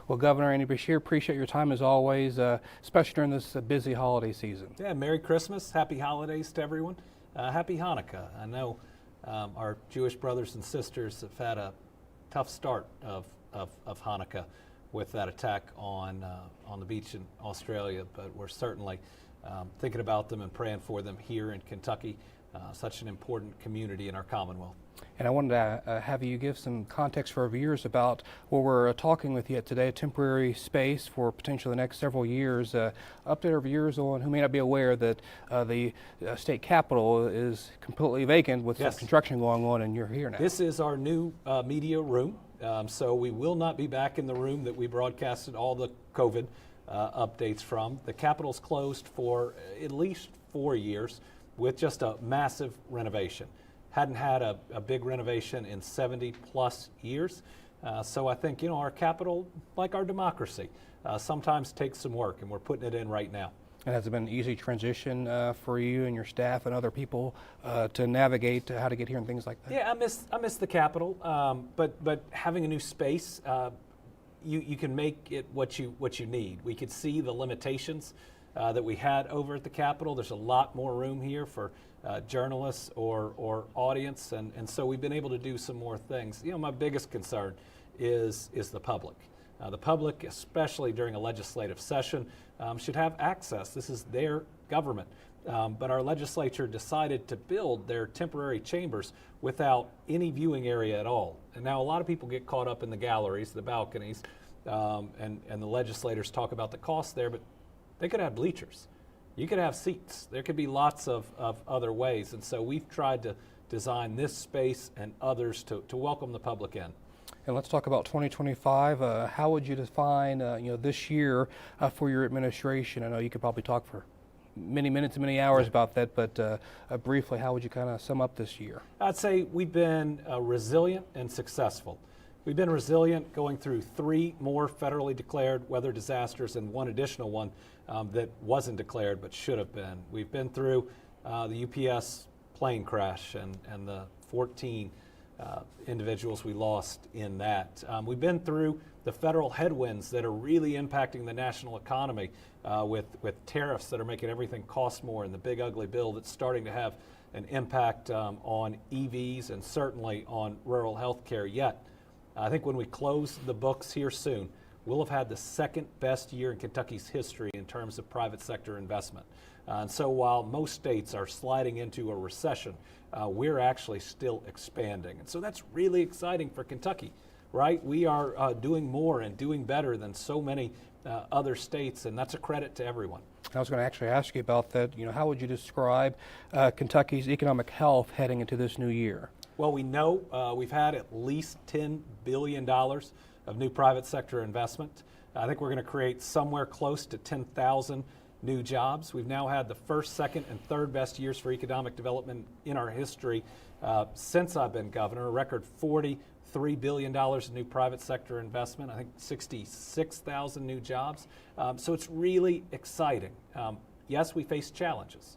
Well, Governor Andy Beshear, appreciate your time as always, especially during this busy holiday season. Yeah, Merry Christmas, Happy Holidays to everyone. Happy Hanukkah. I know our Jewish brothers and sisters have had a tough start of Hanukkah with that attack on the beach in Australia, but we're certainly thinking about them and praying for them here in Kentucky, such an important community in our Commonwealth. And I wanted to have you give some context for our viewers about what we're talking with you today, a temporary space for potentially the next several years. Update our viewers on who may not be aware that the state capitol is completely vacant with some construction going on, and you're here now. This is our new media room, so we will not be back in the room that we broadcasted all the COVID updates from. The Capitol's closed for at least 4 years with just a massive renovation. Hadn't had a big renovation in 70 plus years. So I think, our Capitol, like our democracy, sometimes takes some work, and we're putting it in right now. And has it been an easy transition for you and your staff and other people to navigate how to get here and things like that? Yeah, I miss the Capitol, but having a new space, you can make it what you need. We could see the limitations that we had over at the Capitol. There's a lot more room here for journalists or audience, and so we've been able to do some more things. My biggest concern is the public. The public, especially during a legislative session, should have access. This is their government. But our legislature decided to build their temporary chambers without any viewing area at all. And now a lot of people get caught up in the galleries, the balconies, and the legislators talk about the cost there, but they could have bleachers. You could have seats. There could be lots of other ways. And so we've tried to design this space and others to welcome the public in. And let's talk about 2025. How would you define this year for your administration? I know you could probably talk for many minutes and many hours about that, but briefly, how would you kind of sum up this year? I'd say we've been resilient and successful. We've been resilient going through 3 more federally declared weather disasters and 1 additional one that wasn't declared but should have been. We've been through the UPS plane crash and the 14 individuals we lost in that. We've been through the federal headwinds that are really impacting the national economy with tariffs that are making everything cost more, and the big ugly bill that's starting to have an impact on EVs and certainly on rural health care yet. I think when we close the books here soon, we'll have had the 2nd best year in Kentucky's history in terms of private sector investment. And so while most states are sliding into a recession, we're actually still expanding. And so that's really exciting for Kentucky, right? We are doing more and doing better than so many other states, and that's a credit to everyone. I was going to actually ask you about that. How would you describe Kentucky's economic health heading into this new year? Well, we know we've had at least $10 billion of new private sector investment. I think we're going to create somewhere close to 10,000 new jobs. We've now had the 1st, 2nd, and 3rd best years for economic development in our history since I've been governor. A record $43 billion in new private sector investment. I think 66,000 new jobs. So it's really exciting. Yes, we face challenges.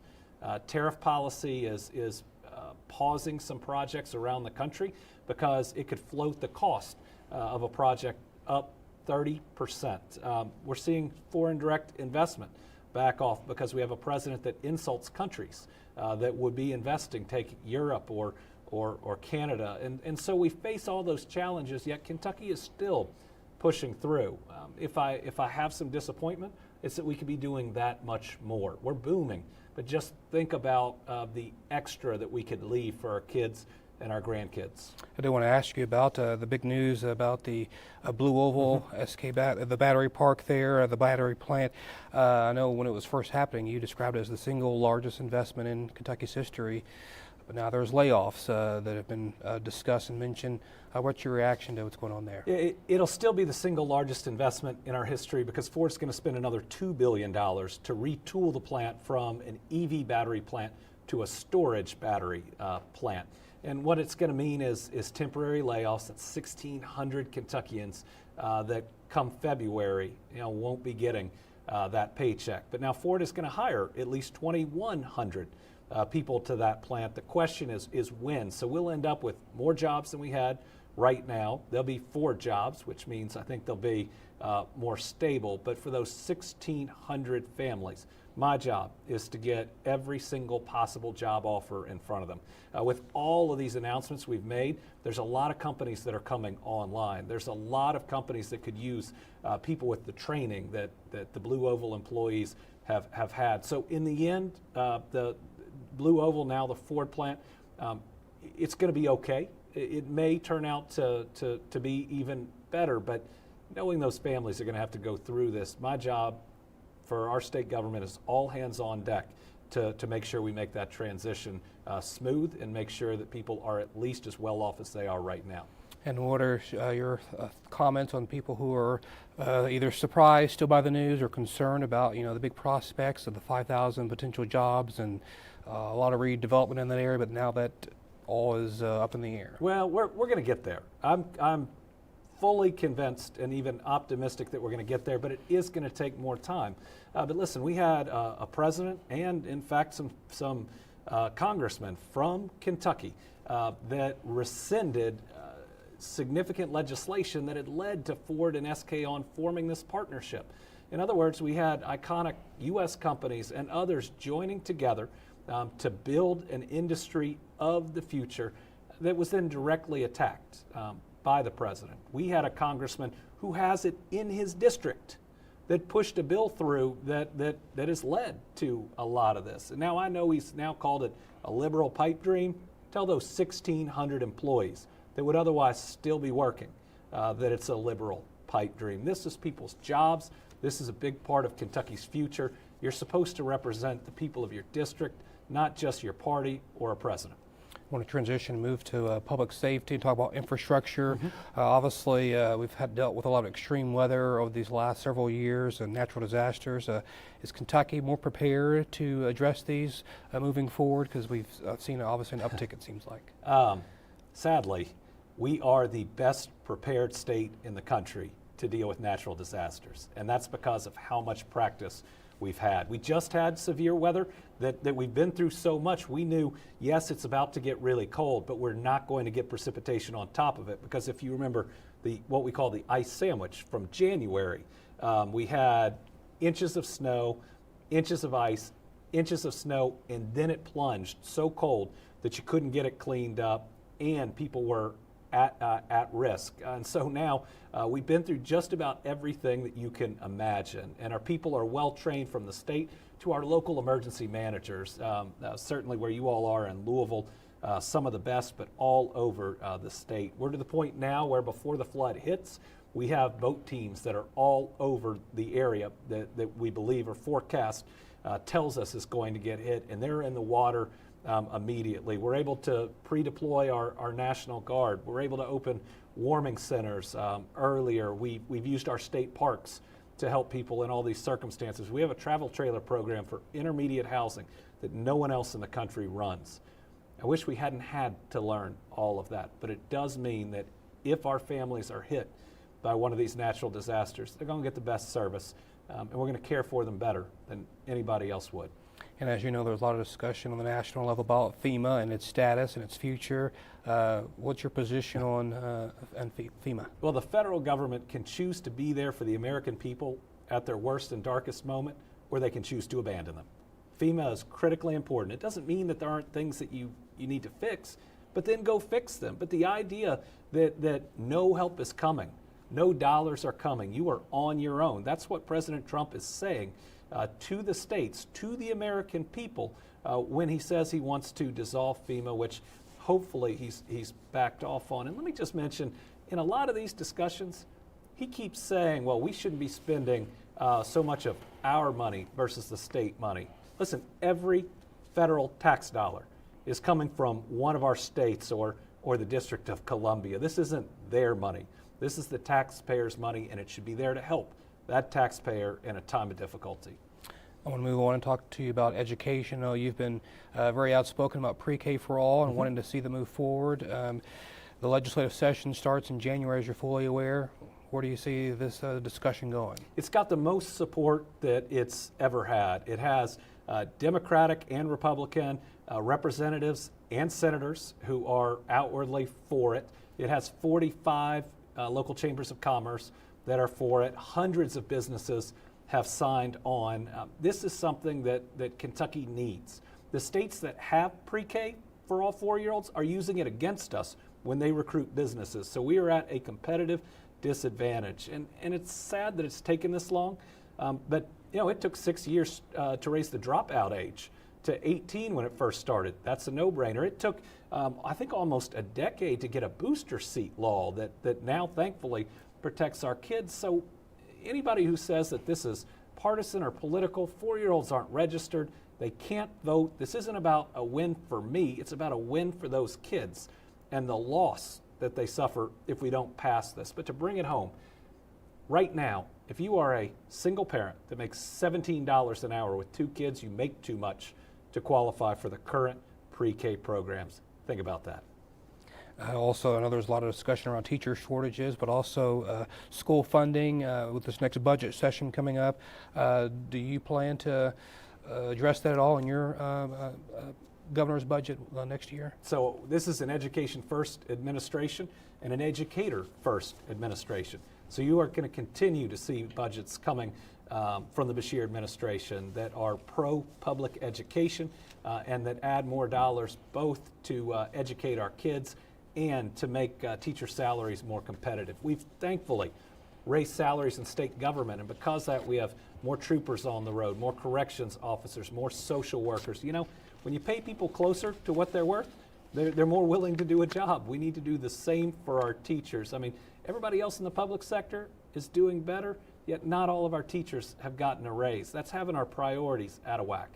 Tariff policy is pausing some projects around the country because it could float the cost of a project up 30%. We're seeing foreign direct investment back off because we have a president that insults countries that would be investing, take Europe or Canada. And so we face all those challenges, yet Kentucky is still pushing through. If I have some disappointment, it's that we could be doing that much more. We're booming, but just think about the extra that we could leave for our kids and our grandkids. I do want to ask you about the big news about the Blue Oval the battery park there, the battery plant. I know when it was first happening, you described it as the single largest investment in Kentucky's history. But now there's layoffs that have been discussed and mentioned. What's your reaction to what's going on there? It'll still be the single largest investment in our history because Ford's going to spend another $2 billion to retool the plant from an EV battery plant to a storage battery plant. And what it's going to mean is temporary layoffs. That's 1,600 Kentuckians that come February won't be getting that paycheck. But now Ford is going to hire at least 2,100 people to that plant. The question is when. So we'll end up with more jobs than we had right now. There'll be 4 jobs, which means I think they'll be more stable. But for those 1,600 families, my job is to get every single possible job offer in front of them. With all of these announcements we've made, there's a lot of companies that are coming online. There's a lot of companies that could use people with the training that the Blue Oval employees have had. So in the end, the Blue Oval, now the Ford plant, it's going to be okay. It may turn out to be even better, but knowing those families are going to have to go through this, my job for our state government is all hands on deck to make sure we make that transition smooth and make sure that people are at least as well off as they are right now. And what are your comments on people who are either surprised still by the news or concerned about, the big prospects of the 5,000 potential jobs and a lot of redevelopment in that area, but now that all is up in the air? Well, we're going to get there. I'm fully convinced and even optimistic that we're going to get there, but it is going to take more time. But listen, we had a president and, in fact, some congressmen from Kentucky that rescinded significant legislation that had led to Ford and SK On forming this partnership. In other words, we had iconic U.S. companies and others joining together to build an industry of the future that was then directly attacked by the president. We had a congressman who has it in his district that pushed a bill through that has led to a lot of this. And now I know he's now called it a liberal pipe dream. Tell those 1,600 employees that would otherwise still be working that it's a liberal pipe dream. This is people's jobs. This is a big part of Kentucky's future. You're supposed to represent the people of your district, not just your party or a president. I want to transition and move to public safety and talk about infrastructure. Obviously, we've dealt with a lot of extreme weather over these last several years and natural disasters. Is Kentucky more prepared to address these moving forward? Because we've seen obviously an uptick, it seems like. Sadly, we are the best prepared state in the country to deal with natural disasters, and that's because of how much practice we've had. We just had severe weather that we've been through so much. We knew, yes, it's about to get really cold, but we're not going to get precipitation on top of it, because if you remember what we call the ice sandwich from January, we had inches of snow, inches of ice, inches of snow, and then it plunged so cold that you couldn't get it cleaned up and people were at risk. And so now we've been through just about everything that you can imagine, and our people are well trained from the state to our local emergency managers, certainly where you all are in Louisville, some of the best, but all over the state. We're to the point now where before the flood hits, we have boat teams that are all over the area that we believe or forecast tells us is going to get hit, and they're in the water immediately. We're able to pre-deploy our National Guard. We're able to open warming centers earlier. We've used our state parks to help people in all these circumstances. We have a travel trailer program for intermediate housing that no one else in the country runs. I wish we hadn't had to learn all of that, but it does mean that if our families are hit by one of these natural disasters, they're going to get the best service, and we're going to care for them better than anybody else would. And as you know, there's a lot of discussion on the national level about FEMA and its status and its future. What's your position on FEMA? Well, the federal government can choose to be there for the American people at their worst and darkest moment, or they can choose to abandon them. FEMA is critically important. It doesn't mean that there aren't things that you need to fix, but then go fix them. But the idea that no help is coming, no dollars are coming, you are on your own, that's what President Trump is saying to the states, to the American people, when he says he wants to dissolve FEMA, which hopefully he's backed off on. And let me just mention, in a lot of these discussions, he keeps saying, well, we shouldn't be spending so much of our money versus the state money. Listen, every federal tax dollar is coming from one of our states or the District of Columbia. This isn't their money. This is the taxpayers' money, and it should be there to help that taxpayer in a time of difficulty. I want to move on and talk to you about education. I know you've been very outspoken about pre-K for all and wanting to see them move forward. The legislative session starts in January, as you're fully aware. Where do you see this discussion going? It's got the most support that it's ever had. It has Democratic and Republican representatives and senators who are outwardly for it. It has 45 local chambers of commerce that are for it. Hundreds of businesses have signed on. This is something that Kentucky needs. The states that have pre-K for all 4-year-olds are using it against us when they recruit businesses. So we are at a competitive disadvantage. And it's sad that it's taken this long, but it took 6 years to raise the dropout age to 18 when it first started. That's a no-brainer. It took, I think, almost a decade to get a booster seat law that now thankfully protects our kids. So anybody who says that this is partisan or political, 4-year-olds aren't registered, they can't vote. This isn't about a win for me, it's about a win for those kids and the loss that they suffer if we don't pass this. But to bring it home, right now, if you are a single parent that makes $17 an hour with 2 kids, you make too much to qualify for the current pre-K programs. Think about that. Also, I know there's a lot of discussion around teacher shortages, but also school funding with this next budget session coming up. Do you plan to address that at all in your governor's budget next year? So this is an education first administration and an educator first administration. So you are going to continue to see budgets coming from the Beshear administration that are pro-public education and that add more dollars both to educate our kids and to make teacher salaries more competitive. We've thankfully raised salaries in state government, and because of that we have more troopers on the road, more corrections officers, more social workers. When you pay people closer to what they're worth, they're more willing to do a job. We need to do the same for our teachers. I mean, everybody else in the public sector is doing better, yet not all of our teachers have gotten a raise. That's having our priorities out of whack.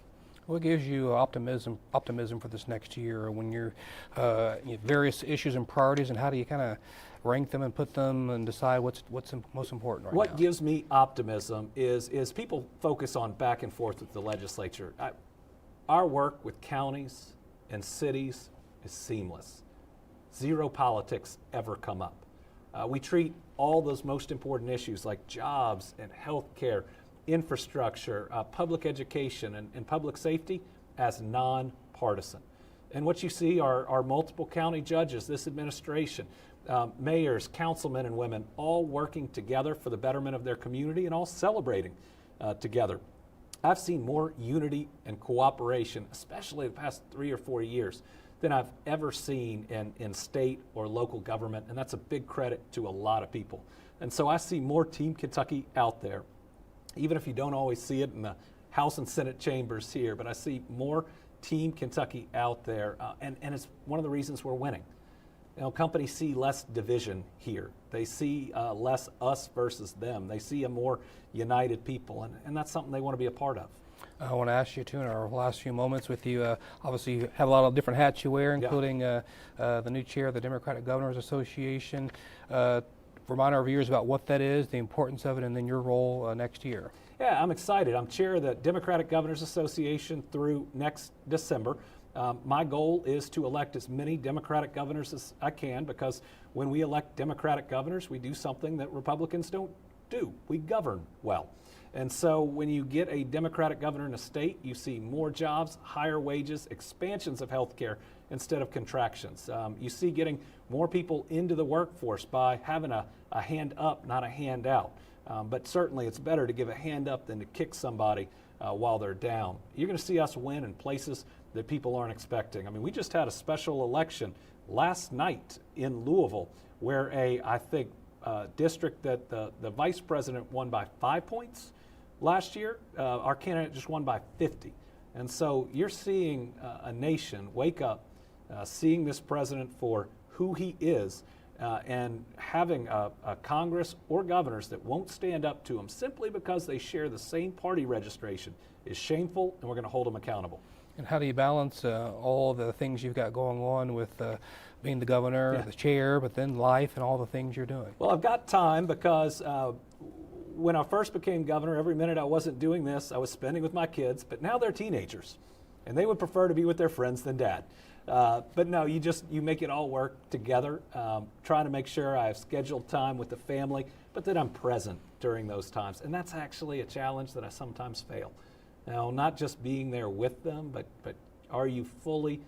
What gives you optimism for this next year when you're various issues and priorities, and how do you kind of rank them and put them and decide what's most important right now? What gives me optimism is people focus on back and forth with the legislature. Our work with counties and cities is seamless. Zero politics ever come up. We treat all those most important issues like jobs and health care, infrastructure, public education, and public safety as nonpartisan. And what you see are multiple county judges, this administration, mayors, councilmen and women, all working together for the betterment of their community and all celebrating together. I've seen more unity and cooperation, especially the past 3 or 4 years, than I've ever seen in state or local government, and that's a big credit to a lot of people. And so I see more Team Kentucky out there, even if you don't always see it in the House and Senate chambers here, but I see more Team Kentucky out there, and it's one of the reasons we're winning. Companies see less division here. They see less us versus them. They see a more united people, and that's something they want to be a part of. I want to ask you too, in our last few moments with you, obviously you have a lot of different hats you wear, including the new chair of the Democratic Governors Association. Remind our viewers about what that is, the importance of it, and then your role next year. Yeah, I'm excited. I'm chair of the Democratic Governors Association through next December. My goal is to elect as many Democratic governors as I can, because when we elect Democratic governors, we do something that Republicans don't do. We govern well. And so when you get a Democratic governor in a state, you see more jobs, higher wages, expansions of health care instead of contractions. You see getting more people into the workforce by having a hand up, not a hand out. But certainly it's better to give a hand up than to kick somebody while they're down. You're going to see us win in places that people aren't expecting. I mean, we just had a special election last night in Louisville where I think district that the vice president won by 5 points last year, our candidate just won by 50. And so you're seeing a nation wake up, seeing this president for who he is, and having a Congress or governors that won't stand up to him simply because they share the same party registration is shameful, and we're going to hold them accountable. And how do you balance all the things you've got going on with being the governor, the chair, but then life and all the things you're doing? Well, I've got time because when I first became governor, every minute I wasn't doing this, I was spending with my kids, but now they're teenagers, and they would prefer to be with their friends than dad. But no, you make it all work together, trying to make sure I have scheduled time with the family, but that I'm present during those times. And that's actually a challenge that I sometimes fail. Now, not just being there with them, but are you fully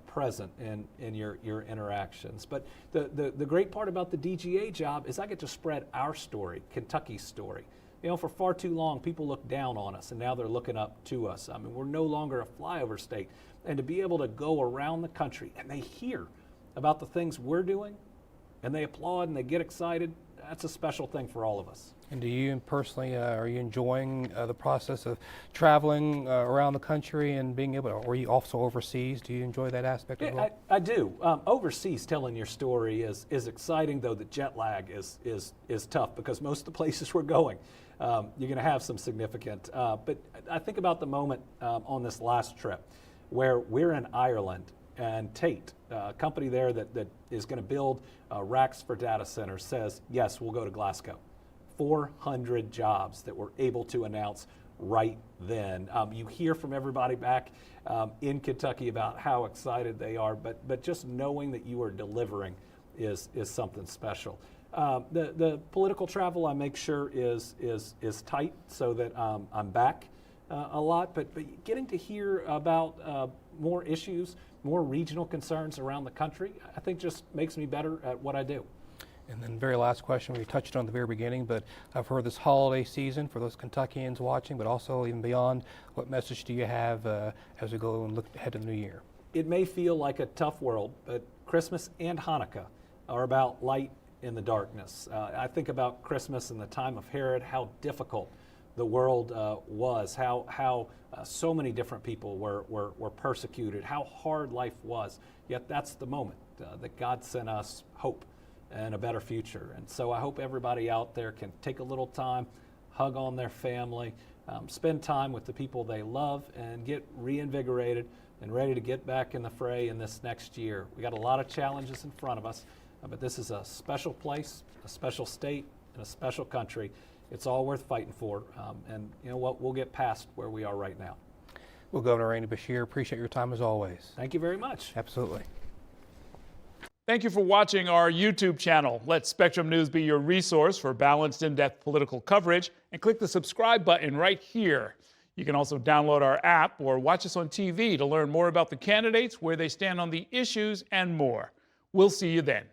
present in your interactions. But the great part about the DGA job is I get to spread our story, Kentucky's story. You know, for far too long, people looked down on us, and now they're looking up to us. I mean, we're no longer a flyover state. And to be able to go around the country and they hear about the things we're doing, and they applaud and they get excited, that's a special thing for all of us. And do you personally, are you enjoying the process of traveling around the country and being able to, or are you also overseas? Do you enjoy that aspect as well? I do. Overseas, telling your story is exciting, though the jet lag is tough because most of the places we're going, you're going to have some significant. But I think about the moment on this last trip where we're in Ireland and Tate, a company there that is going to build racks for data centers, says, yes, we'll go to Glasgow. 400 jobs that we're able to announce right then. You hear from everybody back in Kentucky about how excited they are, but just knowing that you are delivering is something special. The political travel I make sure is tight so that I'm back a lot, but getting to hear about more issues, more regional concerns around the country, I think just makes me better at what I do. And then very last question, we touched on at the very beginning, but for this holiday season, for those Kentuckians watching, but also even beyond, what message do you have as we go and look ahead to the new year? It may feel like a tough world, but Christmas and Hanukkah are about light in the darkness. I think about Christmas in the time of Herod, how difficult the world was, how so many different people were persecuted, how hard life was. Yet that's the moment that God sent us hope and a better future. And so I hope everybody out there can take a little time, hug on their family, spend time with the people they love, and get reinvigorated and ready to get back in the fray in this next year. We got a lot of challenges in front of us, but this is a special place, a special state, and a special country. It's all worth fighting for, and you know what? We'll get past where we are right now. Well, Governor Randy Beshear, appreciate your time as always. Thank you very much. Absolutely. Thank you for watching our YouTube channel. Let Spectrum News be your resource for balanced, in-depth political coverage, and click the subscribe button right here. You can also download our app or watch us on TV to learn more about the candidates, where they stand on the issues, and more. We'll see you then.